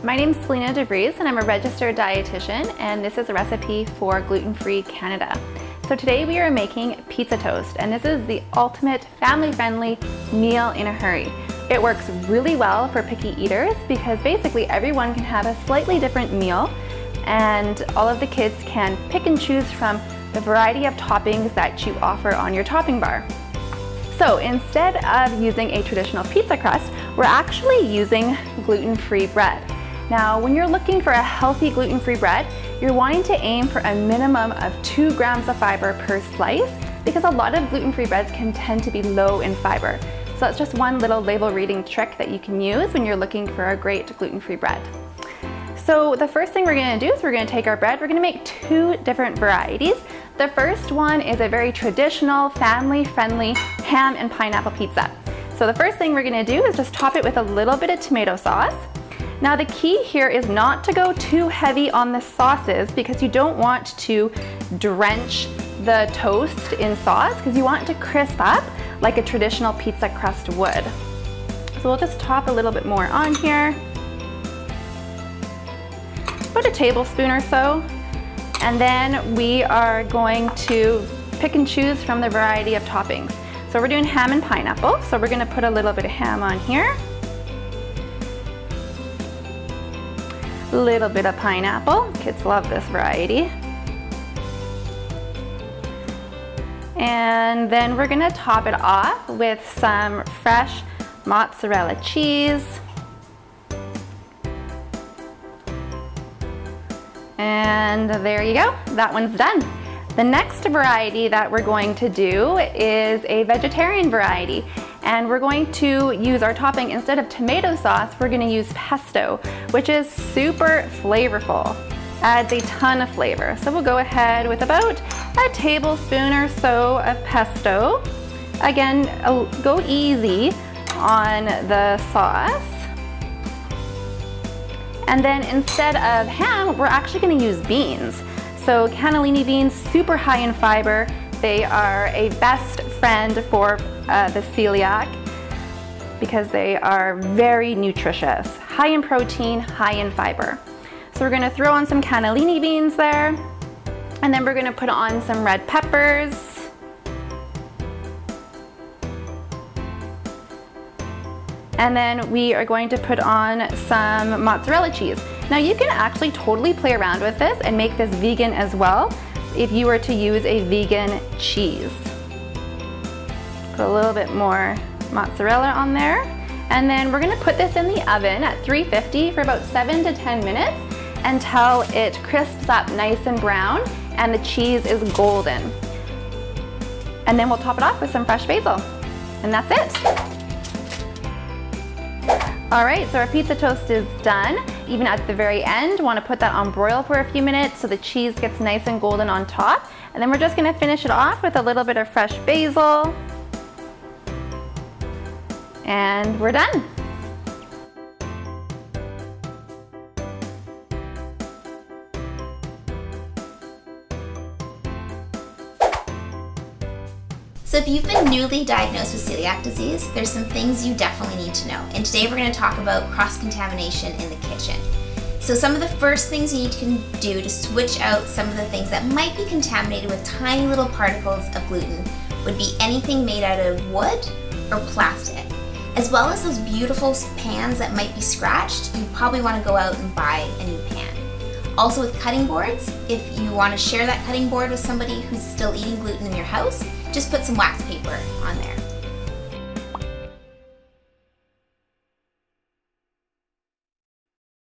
My name is Selena DeVries and I'm a registered dietitian, and this is a recipe for Gluten-Free Canada. So today we are making pizza toast, and this is the ultimate family-friendly meal in a hurry. It works really well for picky eaters because basically everyone can have a slightly different meal, and all of the kids can pick and choose from the variety of toppings that you offer on your topping bar. So instead of using a traditional pizza crust, we're actually using gluten-free bread. Now, when you're looking for a healthy gluten-free bread, you're wanting to aim for a minimum of 2 grams of fiber per slice because a lot of gluten-free breads can tend to be low in fiber. So that's just one little label reading trick that you can use when you're looking for a great gluten-free bread. So the first thing we're going to do is we're going to take our bread. We're going to make 2 different varieties. The first one is a very traditional, family-friendly ham and pineapple pizza. So the first thing we're going to do is just top it with a little bit of tomato sauce. Now the key here is not to go too heavy on the sauces because you don't want to drench the toast in sauce because you want it to crisp up like a traditional pizza crust would. So we'll just top a little bit more on here. About a tablespoon or so. And then we are going to pick and choose from the variety of toppings. So we're doing ham and pineapple. So we're going to put a little bit of ham on here. A little bit of pineapple. Kids love this variety. And then we're going to top it off with some fresh mozzarella cheese. And there you go, that one's done. The next variety that we're going to do is a vegetarian variety. And we're going to use our topping, instead of tomato sauce, we're going to use pesto, which is super flavorful. Adds a ton of flavor. So we'll go ahead with about a tablespoon or so of pesto. Again, go easy on the sauce. And then instead of ham, we're actually going to use beans. So cannellini beans, super high in fiber. They are a best friend for the celiac because they are very nutritious, high in protein, high in fiber. So we're going to throw on some cannellini beans there, and then we're going to put on some red peppers. And then we are going to put on some mozzarella cheese. Now you can actually totally play around with this and make this vegan as well if you were to use a vegan cheese. Put a little bit more mozzarella on there. And then we're gonna put this in the oven at 350 for about 7 to 10 minutes until it crisps up nice and brown and the cheese is golden. And then we'll top it off with some fresh basil. And that's it. All right, so our pizza toast is done. Even at the very end, want to put that on broil for a few minutes so the cheese gets nice and golden on top. And then we're just going to finish it off with a little bit of fresh basil. And we're done. So if you've been newly diagnosed with celiac disease, there's some things you definitely need to know. And today we're going to talk about cross-contamination in the kitchen. So some of the first things you need to do to switch out some of the things that might be contaminated with tiny little particles of gluten would be anything made out of wood or plastic. As well as those beautiful pans that might be scratched, you probably want to go out and buy a new pan. Also with cutting boards, if you want to share that cutting board with somebody who's still eating gluten in your house, just put some wax paper on there.